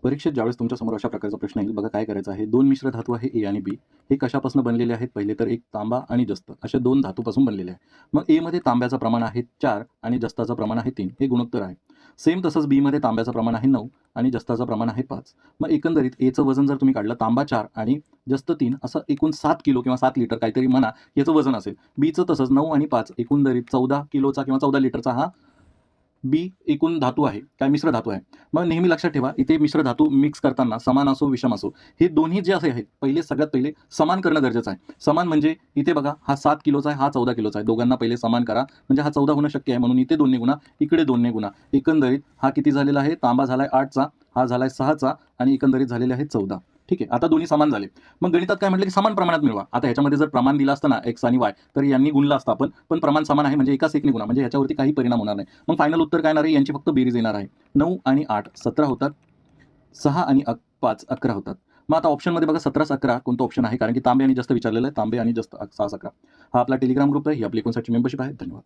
परीक्षेत ज्यावेळेस तुमच्यासमोर अशा प्रकारचा प्रश्न येईल, बघा काय करायचं आहे. 2 मिश्र धातू आहे ए आणि बी. हे कशापासून बनलेले आहेत? पहिले तर एक तांबा आणि जस्त अशा 2 धातूपासून बनलेले आहे. मग एमध्ये तांब्याचं प्रमाण आहे 4 आणि जस्ताचं प्रमाण आहे 3. हे गुणोत्तर आहे. सेम तसंच बीमध्ये तांब्याचं प्रमाण आहे 9 आणि जस्ताचं प्रमाण आहे 5. मग एकंदरीत एचं वजन जर तुम्ही काढलं, तांबा 4 आणि जस्त 3 असं एकूण 7 किलो किंवा 7 लिटर काहीतरी म्हणा याचं वजन असेल. बीचं तसंच 9 आणि 5 एकंदरीत 14 किलोचा किंवा 14 लिटरचा हा बी एकूण धातू आहे, काय मिश्र धातू आहे. मग नेहमी लक्षात ठेवा, इथे मिश्र धातू मिक्स करताना समान असो विषम असो, हे दोन्ही जे असे आहेत सगळ्यात पहिले समान करणं गरजेचं आहे. समान म्हणजे इथे बघा हा 7 किलोचा आहे, हा 14 किलोचा आहे. दोघांना पहिले समान करा, म्हणजे हा 14 होणं शक्य आहे. म्हणून इथे 2 ने गुणा, इकडे 2 ने गुणा. एकंदरीत हा किती झालेला आहे? तांबा झालाय 8चा, हा झालाय 6चा आणि एकंदरीत झालेले आहेत 14. ठीक आहे, आता दोन्ही समान झाले. मग गणितात काय म्हटलं की समान प्रमाणात मिळवा. आता ह्याच्यामध्ये जर प्रमाण दिलं असतं ना एक्स आणि वाय, तर यांनी गुणलं असतं आपण, पण प्रमाण समान आहे म्हणजे एकाच एकने गुणा, म्हणजे ह्याच्यावरती काही परिणाम होणार नाही. मग फायनल उत्तर काय येणार आहे? यांची फक्त बेरीज येणार आहे. 9 आणि 8 17 होतात, 6 आणि 5 11 होतात. मग आता ऑप्शनमध्ये बघा 17 11 कोणतं ऑप्शन आहे? कारण की तांबे आणि जस्त विचारलेलं आहे. तांबे आणि जस्त 6 11. हा आपला टेलिग्राम ग्रुप आहे, ही आपली 59 मेंबरशिप आहे. धन्यवाद.